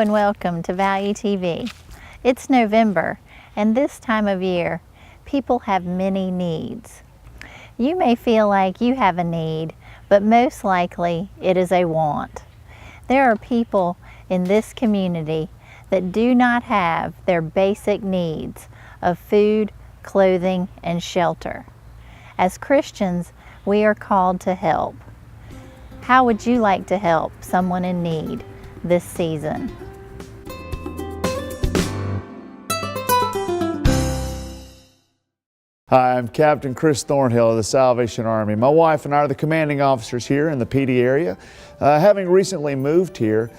and welcome to Value TV. It's November, and this time of year, people have many needs. You may feel like you have a need, but most likely it is a want. There are people in this community that do not have their basic needs of food, clothing, and shelter. As Christians, we are called to help. How would you like to help someone in need this season? Hi, I'm Captain Chris Thornhill of the Salvation Army. My wife and I are the commanding officers here in the PD area. Having recently moved here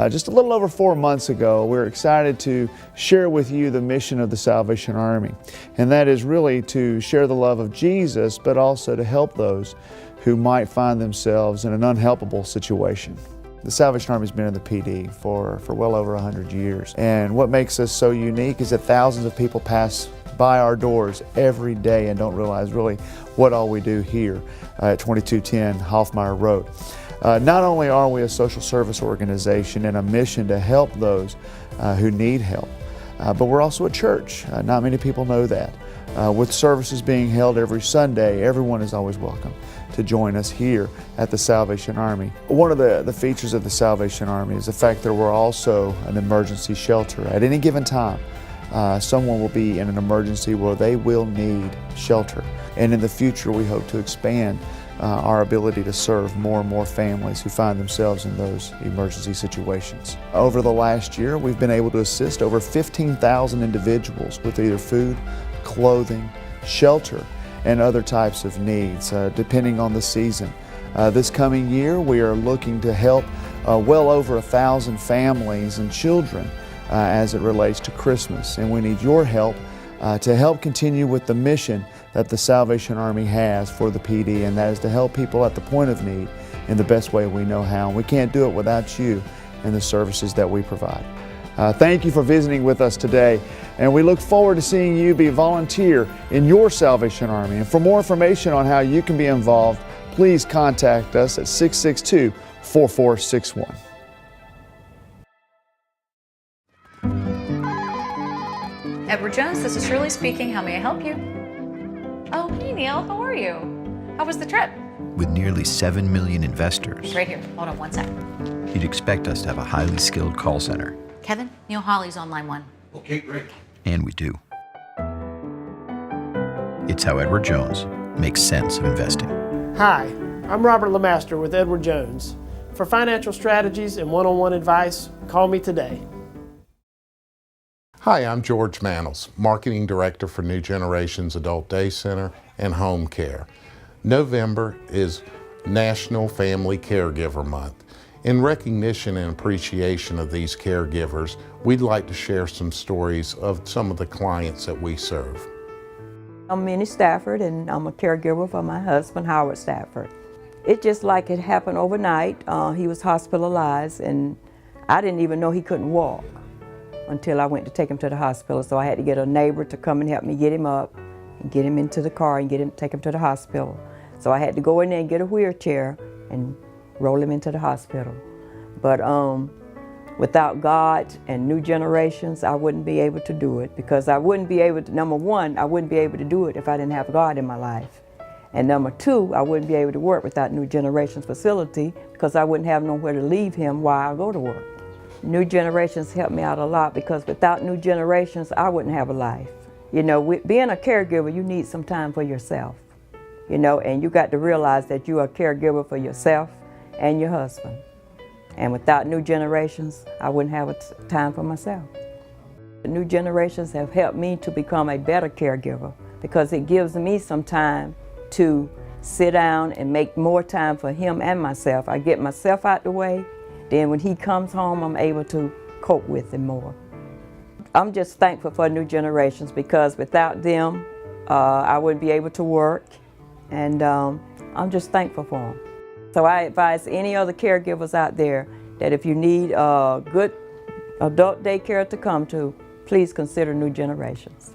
just a little over 4 months ago, we're excited to share with you the mission of the Salvation Army. And that is really to share the love of Jesus, but also to help those who might find themselves in an unhelpable situation. The Salvation Army has been in the PD for well over 100 years. And what makes us so unique is that thousands of people pass by our doors every day and don't realize really what all we do here at 2210 Hoffmeyer Road. Not only are we a social service organization and a mission to help those who need help, but we're also a church. Not many people know that. With services being held every Sunday, everyone is always welcome to join us here at the Salvation Army. One of the features of the Salvation Army is the fact that we're also an emergency shelter. At any given time, someone will be in an emergency where they will need shelter. And in the future, we hope to expand our ability to serve more and more families who find themselves in those emergency situations. Over the last year, we've been able to assist over 15,000 individuals with either food, clothing, shelter, and other types of needs, depending on the season. This coming year, we are looking to help well over 1,000 families and children as it relates to Christmas. And we need your help to help continue with the mission that the Salvation Army has for the PD, and that is to help people at the point of need in the best way we know how. And we can't do it without you and the services that we provide. Thank you for visiting with us today, and we look forward to seeing you be a volunteer in your Salvation Army. And for more information on how you can be involved, please contact us at 662-4461. Edward Jones, this is Shirley speaking. How may I help you? Oh, hey Neil, how are you? How was the trip? With nearly 7 million investors, Right here, hold on one sec. you'd expect us to have a highly skilled call center. Kevin, Neil Hawley's on line 1. Okay, great. And we do. It's how Edward Jones makes sense of investing. Hi, I'm Robert Lemaster with Edward Jones. For financial strategies and one-on-one advice, call me today. Hi, I'm George Mannels, Marketing Director for New Generations Adult Day Center and Home Care. November is National Family Caregiver Month. In recognition and appreciation of these caregivers, we'd like to share some stories of some of the clients that we serve. I'm Minnie Stafford, and I'm a caregiver for my husband, Howard Stafford. It just like it happened overnight. He was hospitalized, and I didn't even know he couldn't walk until I went to take him to the hospital. So I had to get a neighbor to come and help me get him up and get him into the car and take him to the hospital. So I had to go in there and get a wheelchair and roll him into the hospital. But without God and New Generations, I wouldn't be able to do it, because I wouldn't be able to, number one, I wouldn't be able to do it if I didn't have God in my life. And number two, I wouldn't be able to work without New Generations facility, because I wouldn't have nowhere to leave him while I go to work. New Generations helped me out a lot, because without New Generations, I wouldn't have a life. You know, being a caregiver, you need some time for yourself, you know, and you got to realize that you are a caregiver for yourself and your husband. And without New Generations, I wouldn't have time for myself. The New Generations have helped me to become a better caregiver, because it gives me some time to sit down and make more time for him and myself. I get myself out the way, then when he comes home, I'm able to cope with him more. I'm just thankful for New Generations, because without them, I wouldn't be able to work, and I'm just thankful for them. So I advise any other caregivers out there that if you need a good adult daycare to come to, please consider New Generations.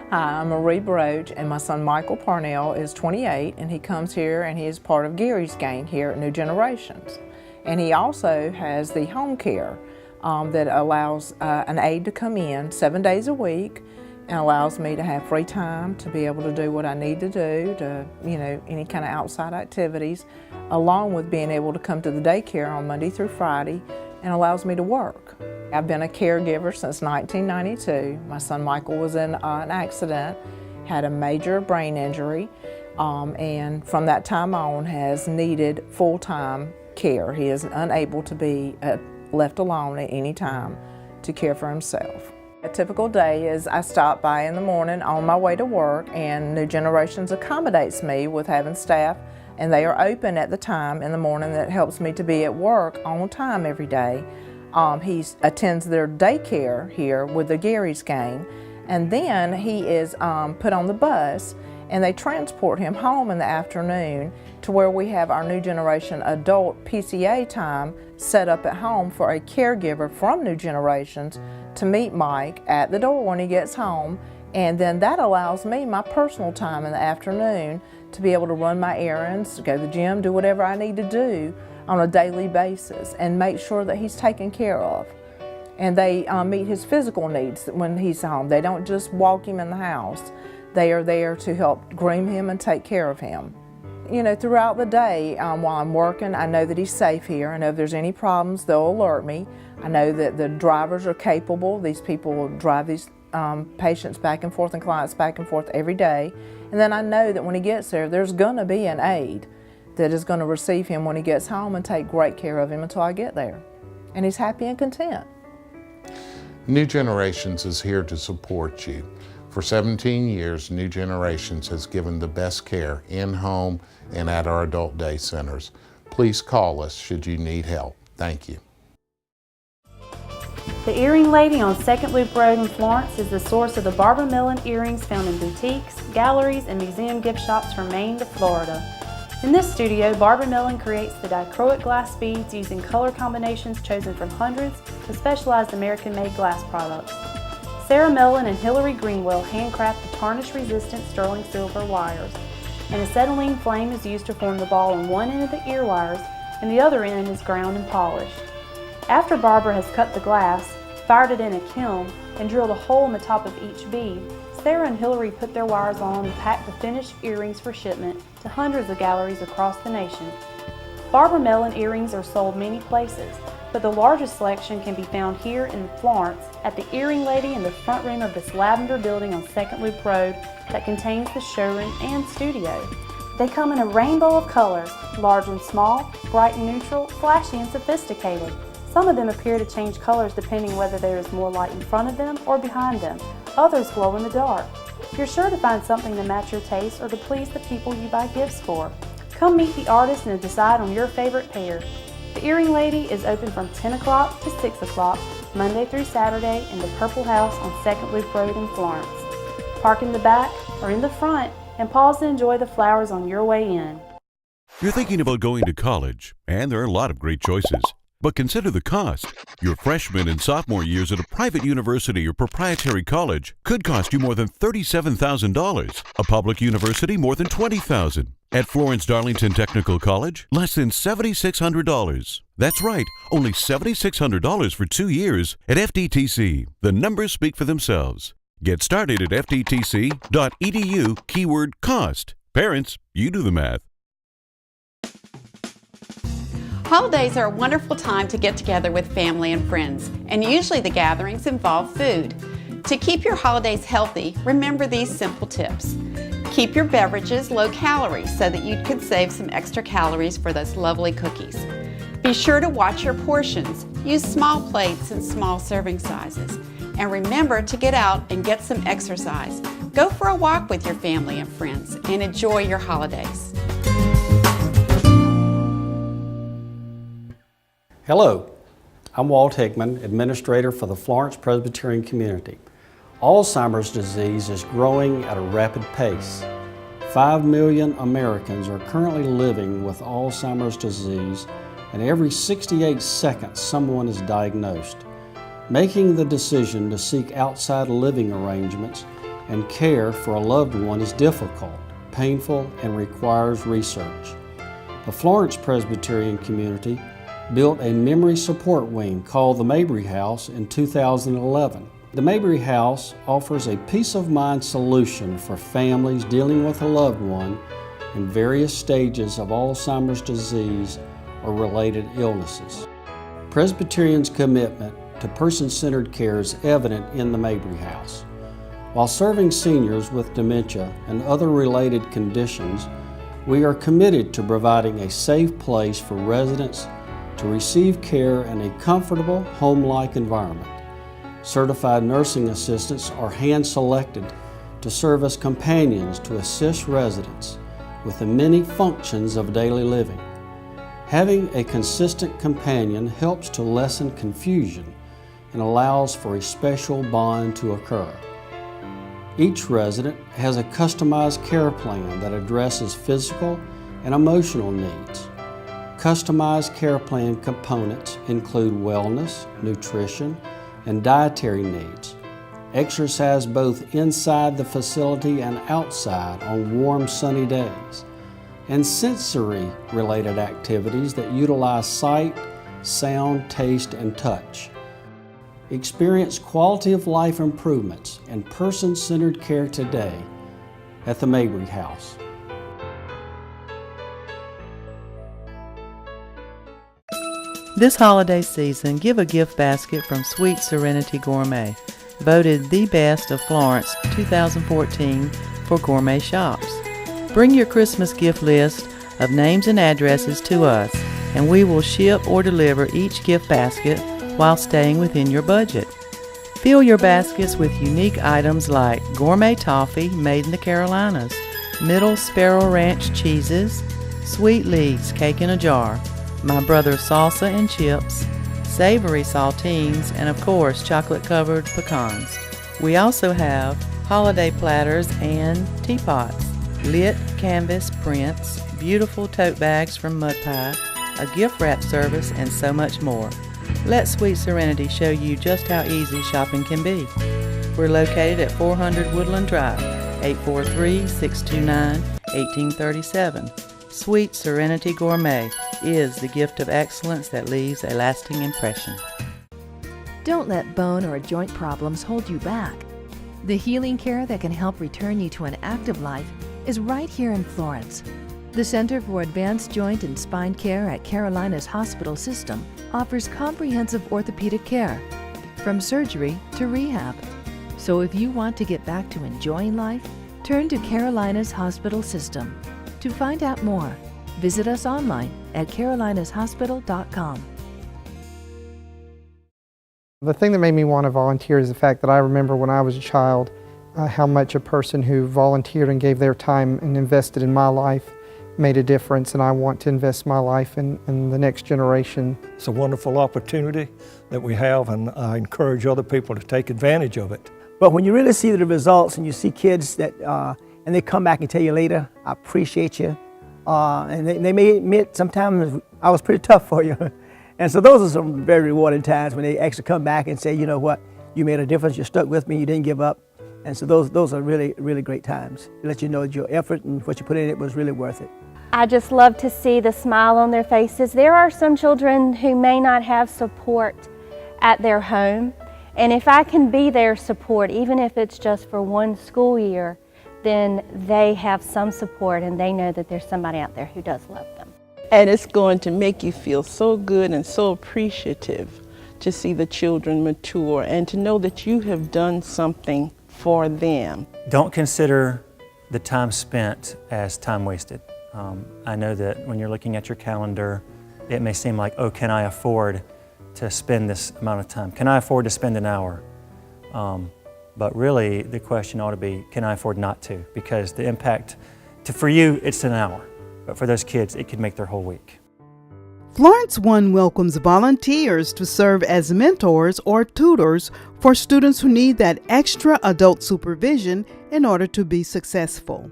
Hi, I'm Marie Broach, and my son Michael Parnell is 28, and he comes here and he is part of Gary's gang here at New Generations. And he also has the home care that allows an aide to come in 7 days a week and allows me to have free time to be able to do what I need to do, to, any kind of outside activities, along with being able to come to the daycare on Monday through Friday, and allows me to work. I've been a caregiver since 1992. My son Michael was in an accident, had a major brain injury, and from that time on has needed full-time care. He is unable to be left alone at any time to care for himself. A typical day is I stop by in the morning on my way to work, and New Generations accommodates me with having staff, and they are open at the time in the morning that helps me to be at work on time every day. He attends their daycare here with the Gary's gang, and then he is put on the bus and they transport him home in the afternoon to where we have our New Generation adult PCA time set up at home for a caregiver from New Generations to meet Mike at the door when he gets home, and then that allows me my personal time in the afternoon to be able to run my errands, go to the gym, do whatever I need to do on a daily basis and make sure that he's taken care of. And they meet his physical needs when he's home. They don't just walk him in the house. They are there to help groom him and take care of him. Throughout the day while I'm working, I know that he's safe here. I know if there's any problems, they'll alert me. I know that the drivers are capable. These people will drive these patients back and forth and clients back and forth every day. And then I know that when he gets there, there's gonna be an aide that is gonna receive him when he gets home and take great care of him until I get there. And he's happy and content. New Generations is here to support you. For 17 years, New Generations has given the best care in-home and at our adult day centers. Please call us should you need help. Thank you. The Earring Lady on 2nd Loop Road in Florence is the source of the Barbara Millen earrings found in boutiques, galleries, and museum gift shops from Maine to Florida. In this studio, Barbara Millen creates the dichroic glass beads using color combinations chosen from hundreds of specialized American-made glass products. Sarah Millen and Hillary Greenwell handcraft the tarnish-resistant sterling silver wires. An acetylene flame is used to form the ball on one end of the ear wires, and the other end is ground and polished. After Barbara has cut the glass, fired it in a kiln, and drilled a hole in the top of each bead, Sarah and Hillary put their wires on and packed the finished earrings for shipment to hundreds of galleries across the nation. Barbara Millen earrings are sold many places, but the largest selection can be found here in Florence at the Earring Lady in the front room of this lavender building on 2nd Loop Road that contains the showroom and studio. They come in a rainbow of colors, large and small, bright and neutral, flashy and sophisticated. Some of them appear to change colors depending whether there is more light in front of them or behind them. Others glow in the dark. You're sure to find something to match your taste or to please the people you buy gifts for. Come meet the artist and decide on your favorite pair. The Earring Lady is open from 10 o'clock to 6 o'clock, Monday through Saturday in the Purple House on 2nd Loop Road in Florence. Park in the back or in the front and pause to enjoy the flowers on your way in. You're thinking about going to college, and there are a lot of great choices. But consider the cost. Your freshman and sophomore years at a private university or proprietary college could cost you more than $37,000. A public university, more than $20,000. At Florence Darlington Technical College, less than $7,600. That's right, only $7,600 for 2 years at FDTC. The numbers speak for themselves. Get started at fdtc.edu, keyword cost. Parents, you do the math. Holidays are a wonderful time to get together with family and friends, and usually the gatherings involve food. To keep your holidays healthy, remember these simple tips. Keep your beverages low calorie so that you can save some extra calories for those lovely cookies. Be sure to watch your portions. Use small plates and small serving sizes. And remember to get out and get some exercise. Go for a walk with your family and friends and enjoy your holidays. Hello, I'm Walt Hickman, Administrator for the Florence Presbyterian Community. Alzheimer's disease is growing at a rapid pace. 5 million Americans are currently living with Alzheimer's disease, and every 68 seconds someone is diagnosed. Making the decision to seek outside living arrangements and care for a loved one is difficult, painful, and requires research. The Florence Presbyterian Community built a memory support wing called the Mabry House in 2011. The Mabry House offers a peace of mind solution for families dealing with a loved one in various stages of Alzheimer's disease or related illnesses. Presbyterian's commitment to person-centered care is evident in the Mabry House. While serving seniors with dementia and other related conditions, we are committed to providing a safe place for residents to receive care in a comfortable, home-like environment. Certified nursing assistants are hand-selected to serve as companions to assist residents with the many functions of daily living. Having a consistent companion helps to lessen confusion and allows for a special bond to occur. Each resident has a customized care plan that addresses physical and emotional needs. Customized care plan components include wellness, nutrition, and dietary needs. Exercise both inside the facility and outside on warm, sunny days. And sensory-related activities that utilize sight, sound, taste, and touch. Experience quality of life improvements and person-centered care today at the Mabry House. This holiday season, give a gift basket from Sweet Serenity Gourmet, voted the best of Florence 2014 for gourmet shops. Bring your Christmas gift list of names and addresses to us, and we will ship or deliver each gift basket while staying within your budget. Fill your baskets with unique items like gourmet toffee made in the Carolinas, Middle Sparrow Ranch cheeses, Sweet Leaves cake in a jar, My Brother's salsa and chips, savory saltines, and of course chocolate-covered pecans. We also have holiday platters and teapots, lit canvas prints, beautiful tote bags from Mud Pie, a gift wrap service, and so much more. Let Sweet Serenity show you just how easy shopping can be. We're located at 400 Woodland Drive, 843-629-1837. Sweet Serenity Gourmet is the gift of excellence that leaves a lasting impression. Don't let bone or joint problems hold you back. The healing care that can help return you to an active life is right here in Florence. The Center for Advanced Joint and Spine Care at Carolinas Hospital System offers comprehensive orthopedic care, from surgery to rehab. So if you want to get back to enjoying life, turn to Carolinas Hospital System. To find out more, visit us online at carolinashospital.com. The thing that made me want to volunteer is the fact that I remember when I was a child how much a person who volunteered and gave their time and invested in my life made a difference, and I want to invest my life in the next generation. It's a wonderful opportunity that we have, and I encourage other people to take advantage of it. But when you really see the results and you see kids that, and they come back and tell you later, I appreciate you, and they may admit sometimes I was pretty tough for you. And so those are some very rewarding times when they actually come back and say, you know what, you made a difference, you stuck with me, you didn't give up. And so those are really, really great times. It lets you know that your effort and what you put in it was really worth it. I just love to see the smile on their faces. There are some children who may not have support at their home, and if I can be their support, even if it's just for one school year, then they have some support and they know that there's somebody out there who does love them. And it's going to make you feel so good and so appreciative to see the children mature and to know that you have done something for them. Don't consider the time spent as time wasted. I know that when you're looking at your calendar, it may seem like, oh, can I afford to spend this amount of time? Can I afford to spend an hour? But really, the question ought to be, can I afford not to? Because the impact, for you, it's an hour. But for those kids, it could make their whole week. Florence One welcomes volunteers to serve as mentors or tutors for students who need that extra adult supervision in order to be successful.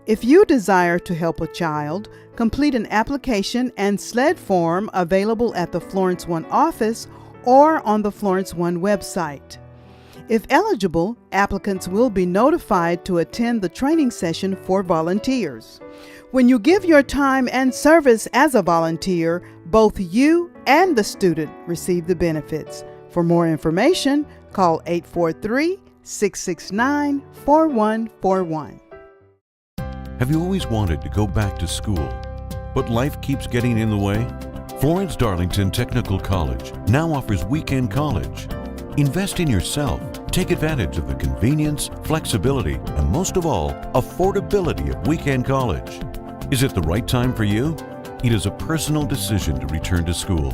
If you desire to help a child, complete an application and SLED form available at the Florence One office or on the Florence One website. If eligible, applicants will be notified to attend the training session for volunteers. When you give your time and service as a volunteer, Both you and the student receive the benefits. For more information, call 843-669-4141. Have you always wanted to go back to school, but life keeps getting in the way? Florence Darlington Technical College now offers weekend college. Invest in yourself. Take advantage of the convenience, flexibility, and most of all, affordability of weekend college. Is it the right time for you? It is a personal decision to return to school.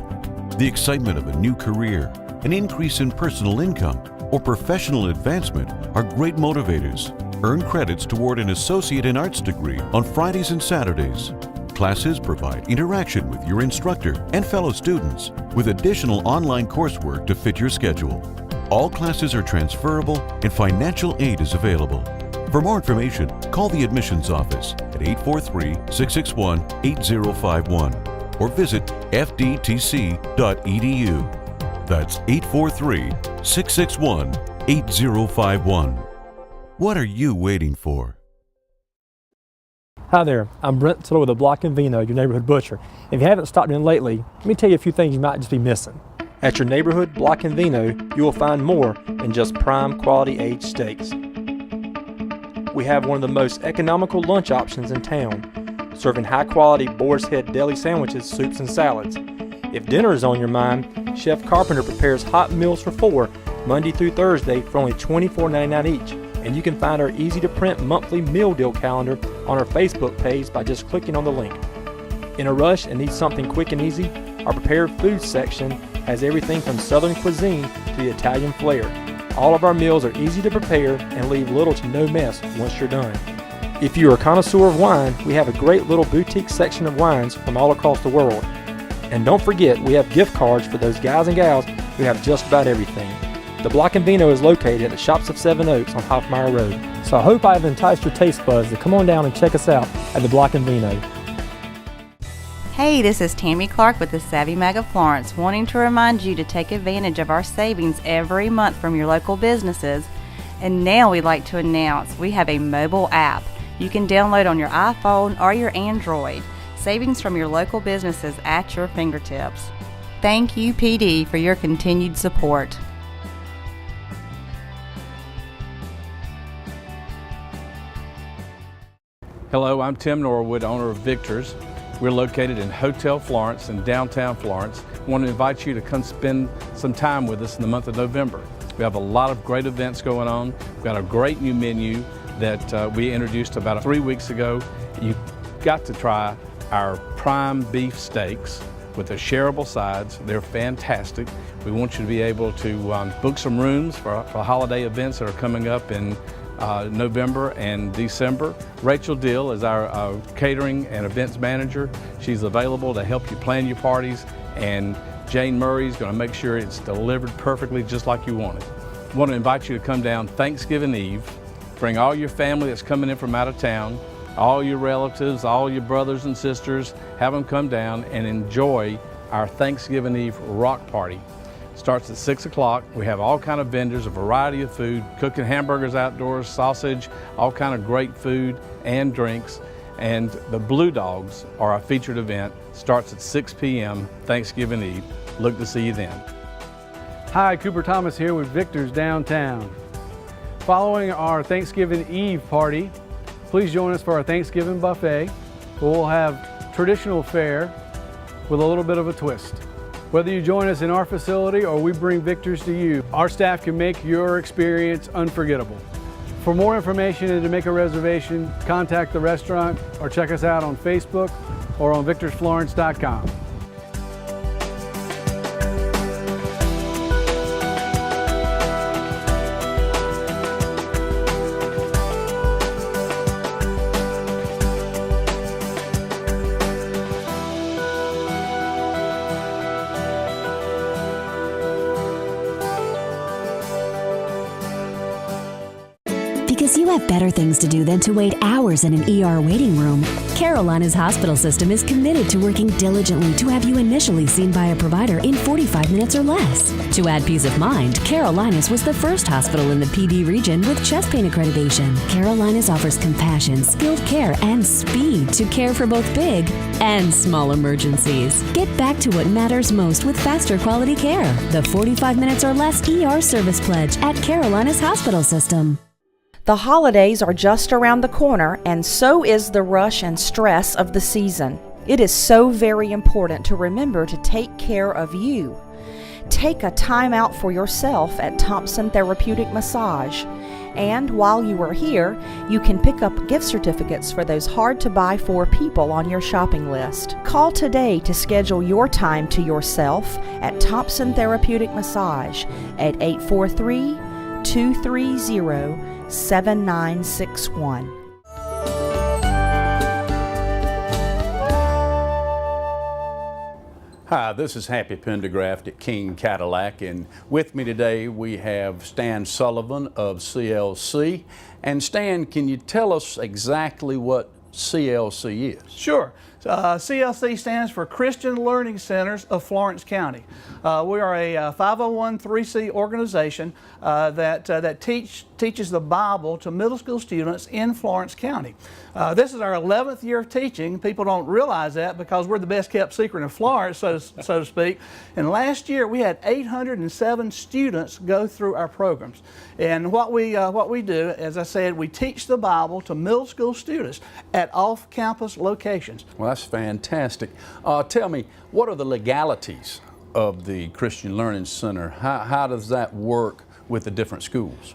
The excitement of a new career, an increase in personal income, or professional advancement are great motivators. Earn credits toward an associate in arts degree on Fridays and Saturdays. Classes provide interaction with your instructor and fellow students with additional online coursework to fit your schedule. All classes are transferable and financial aid is available. For more information, call the admissions office at 843-661-8051 or visit fdtc.edu. That's 843-661-8051. What are you waiting for? Hi there, I'm Brent Tiller with the Block and Vino, your neighborhood butcher. If you haven't stopped in lately, let me tell you a few things you might just be missing. At your neighborhood Block and Vino, you will find more than just prime quality aged steaks. We have one of the most economical lunch options in town, serving high quality Boar's Head deli sandwiches, soups, and salads. If dinner is on your mind, Chef Carpenter prepares hot meals for 4, Monday through Thursday for only $24.99 each. And you can find our easy-to-print monthly meal deal calendar on our Facebook page by just clicking on the link. In a rush and need something quick and easy? Our prepared foods section has everything from Southern cuisine to the Italian flair. All of our meals are easy to prepare and leave little to no mess once you're done. If you are a connoisseur of wine, we have a great little boutique section of wines from all across the world. And don't forget, we have gift cards for those guys and gals who have just about everything. The Block and Vino is located at the Shops of Seven Oaks on Hoffmeyer Road. So I hope I've enticed your taste buds to come on down and check us out at the Block and Vino. Hey, this is Tammy Clark with the Savvy Mag of Florence, wanting to remind you to take advantage of our savings every month from your local businesses. And now we'd like to announce we have a mobile app you can download on your iPhone or your Android. Savings from your local businesses at your fingertips. Thank you, PD, for your continued support. Hello, I'm Tim Norwood, owner of Victor's. We're located in Hotel Florence in downtown Florence. I want to invite you to come spend some time with us in the month of November. We have a lot of great events going on. We've got a great new menu that we introduced about 3 weeks ago. You've got to try our prime beef steaks with the shareable sides. They're fantastic. We want you to be able to book some rooms for holiday events that are coming up in November and December. Rachel Dill is our catering and events manager. She's available to help you plan your parties, and Jane Murray's going to make sure it's delivered perfectly just like you want it. I want to invite you to come down Thanksgiving Eve. Bring all your family that's coming in from out of town, all your relatives, all your brothers and sisters, have them come down and enjoy our Thanksgiving Eve rock party. Starts at 6 o'clock. We have all kind of vendors, a variety of food, cooking hamburgers outdoors, sausage, all kind of great food and drinks. And the Blue Dogs are our featured event. Starts at 6 p.m. Thanksgiving Eve. Look to see you then. Hi, Cooper Thomas here with Victor's Downtown. Following our Thanksgiving Eve party, please join us for our Thanksgiving buffet. We'll have traditional fare with a little bit of a twist. Whether you join us in our facility or we bring Victor's to you, our staff can make your experience unforgettable. For more information and to make a reservation, contact the restaurant or check us out on Facebook or on victorsflorence.com. Because you have have better things to do than to wait hours in an ER waiting room, Carolina's hospital system is committed to working diligently to have you initially seen by a provider in 45 minutes or less. To add peace of mind, Carolinas was the first hospital in the PD region with chest pain accreditation. Carolinas offers compassion, skilled care, and speed to care for both big and small emergencies. Get back to what matters most with faster quality care. The 45 minutes or less ER service pledge at Carolinas Hospital System. The holidays are just around the corner, and so is the rush and stress of the season. It is so very important to remember to take care of you. Take a time out for yourself at Thompson Therapeutic Massage. And while you are here, you can pick up gift certificates for those hard-to-buy-for people on your shopping list. Call today to schedule your time to yourself at Thompson Therapeutic Massage at 843-230-7961. Hi, this is Happy Pendergraft at King Cadillac, and with me today we have Stan Sullivan of CLC. And Stan, can you tell us exactly what CLC is? Sure. CLC stands for Christian Learning Centers of Florence County. We are a 501(c) organization that teaches the Bible to middle school students in Florence County. This is our 11th year of teaching. People don't realize that because we're the best kept secret in Florence, so to speak. And last year we had 807 students go through our programs. And what we do, as I said, we teach the Bible to middle school students at off-campus locations. Well, that's fantastic. Tell me, what are the legalities of the Christian Learning Center? How does that work with the different schools?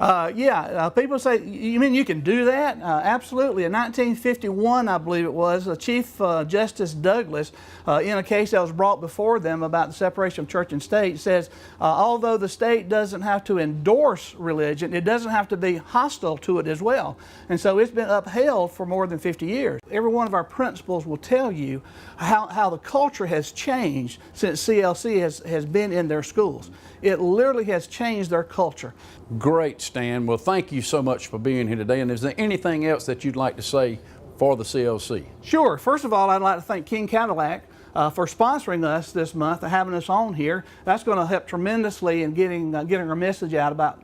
People say, you mean you can do that? Absolutely. In 1951, I believe it was, Chief Justice Douglas, in a case that was brought before them about the separation of church and state, says, although the state doesn't have to endorse religion, it doesn't have to be hostile to it as well. And so it's been upheld for more than 50 years. Every one of our principals will tell you how the culture has changed since CLC has been in their schools. It literally has changed their culture. Great, Stan. Well, thank you so much for being here today. And is there anything else that you'd like to say for the CLC? Sure. First of all, I'd like to thank King Cadillac for sponsoring us this month and having us on here. That's going to help tremendously in getting our message out about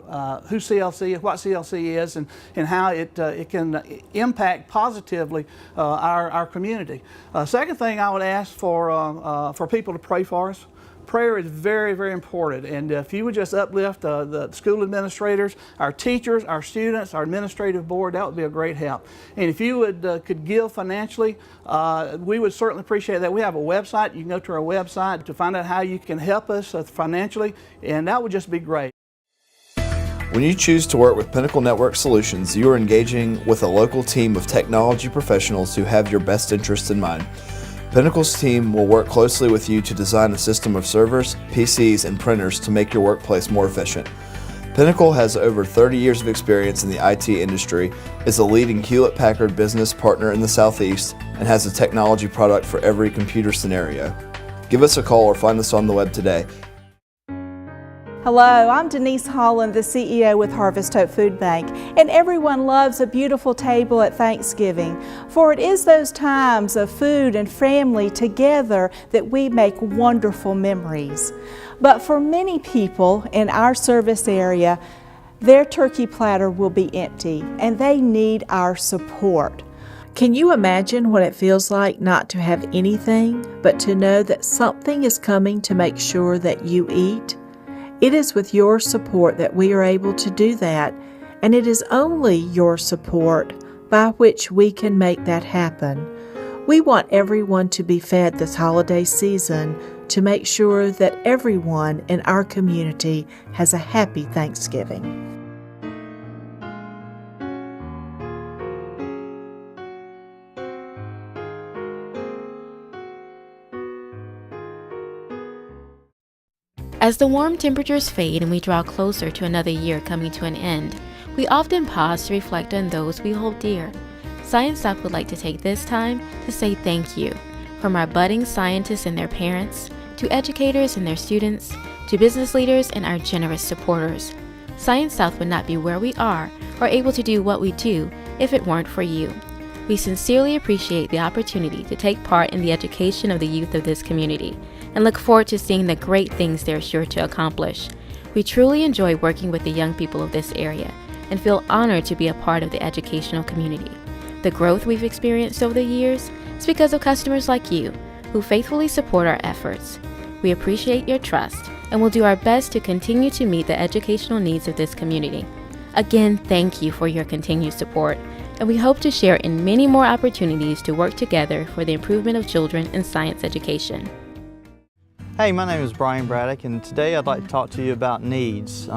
who CLC is, what CLC is, and how it can impact positively our community. Second thing I would ask for people to pray for us. Prayer is very, very important, and if you would just uplift the school administrators, our teachers, our students, our administrative board, that would be a great help. And if you would could give financially, we would certainly appreciate that. We have a website. You can go to our website to find out how you can help us financially, and that would just be great. When you choose to work with Pinnacle Network Solutions, you are engaging with a local team of technology professionals who have your best interests in mind. Pinnacle's team will work closely with you to design a system of servers, PCs, and printers to make your workplace more efficient. Pinnacle has over 30 years of experience in the IT industry, is a leading Hewlett-Packard business partner in the Southeast, and has a technology product for every computer scenario. Give us a call or find us on the web today. Hello, I'm Denise Holland, the CEO with Harvest Hope Food Bank, and everyone loves a beautiful table at Thanksgiving, for it is those times of food and family together that we make wonderful memories. But for many people in our service area, their turkey platter will be empty, and they need our support. Can you imagine what it feels like not to have anything, but to know that something is coming to make sure that you eat? It is with your support that we are able to do that, and it is only your support by which we can make that happen. We want everyone to be fed this holiday season to make sure that everyone in our community has a happy Thanksgiving. As the warm temperatures fade and we draw closer to another year coming to an end, we often pause to reflect on those we hold dear. Science Doc would like to take this time to say thank you, from our budding scientists and their parents, to educators and their students, to business leaders and our generous supporters. Science South would not be where we are or able to do what we do if it weren't for you. We sincerely appreciate the opportunity to take part in the education of the youth of this community and look forward to seeing the great things they're sure to accomplish. We truly enjoy working with the young people of this area and feel honored to be a part of the educational community. The growth we've experienced over the years is because of customers like you who faithfully support our efforts. We appreciate your trust and will do our best to continue to meet the educational needs of this community. Again, thank you for your continued support, and we hope to share in many more opportunities to work together for the improvement of children in science education. Hey, my name is Brian Braddock, and today I'd like to talk to you about needs.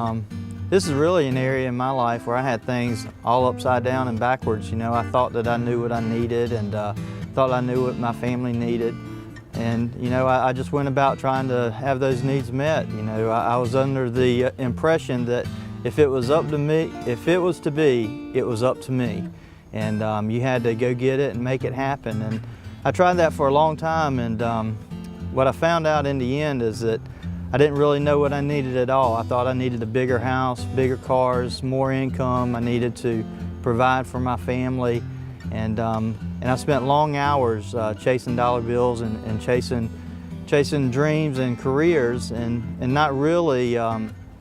This is really an area in my life where I had things all upside down and backwards. You know, I thought that I knew what I needed and thought I knew what my family needed. And, you know, I just went about trying to have those needs met. You know, I was under the impression that if it was up to me, if it was to be, it was up to me. And you had to go get it and make it happen. And I tried that for a long time, and what I found out in the end is that I didn't really know what I needed at all. I thought I needed a bigger house, bigger cars, more income. I needed to provide for my family. And I spent long hours chasing dollar bills and chasing dreams and careers and not really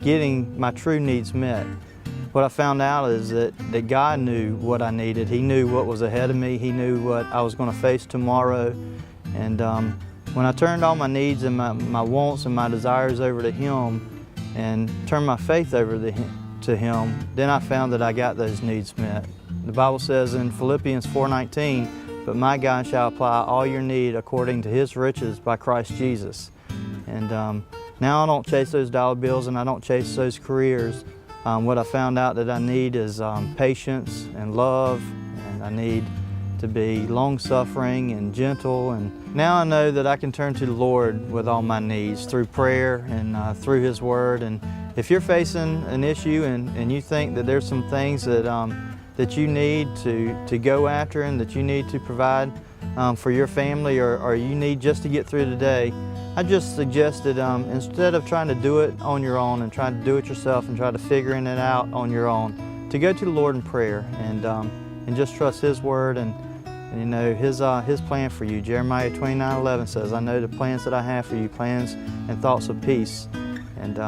getting my true needs met. What I found out is that God knew what I needed. He knew what was ahead of me. He knew what I was going to face tomorrow. And when I turned all my needs and my wants and my desires over to Him and turned my faith over to Him, then I found that I got those needs met. The Bible says in Philippians 4:19, "But my God shall apply all your need according to His riches by Christ Jesus." And now I don't chase those dollar bills and I don't chase those careers. What I found out that I need is patience and love, and I need to be long-suffering and gentle. And now I know that I can turn to the Lord with all my needs through prayer and through His Word. And if you're facing an issue and you think that there's some things that you need to go after and that you need to provide for your family or you need just to get through the day, I just suggested instead of trying to do it on your own and trying to do it yourself and try to figuring it out on your own, to go to the Lord in prayer and just trust His Word and you know His plan for you. Jeremiah 29:11 says, "I know the plans that I have for you, plans and thoughts of peace." And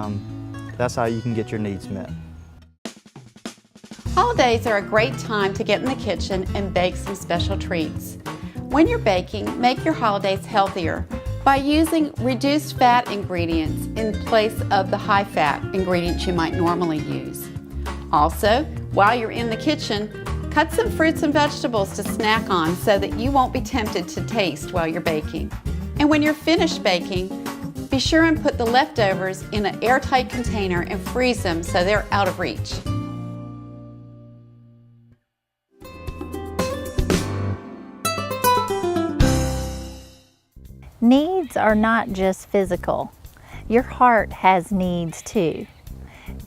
that's how you can get your needs met. Holidays are a great time to get in the kitchen and bake some special treats. When you're baking, make your holidays healthier by using reduced fat ingredients in place of the high fat ingredients you might normally use. Also, while you're in the kitchen, cut some fruits and vegetables to snack on so that you won't be tempted to taste while you're baking. And when you're finished baking, be sure and put the leftovers in an airtight container and freeze them so they're out of reach. Needs are not just physical. Your heart has needs too.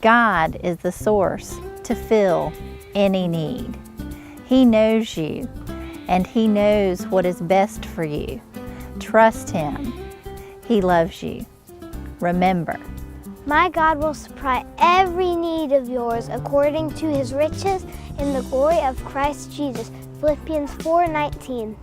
God is the source to fill any need. He knows you, and He knows what is best for you. Trust Him. He loves you. Remember, my God will supply every need of yours according to His riches in the glory of Christ Jesus. Philippians 4:19.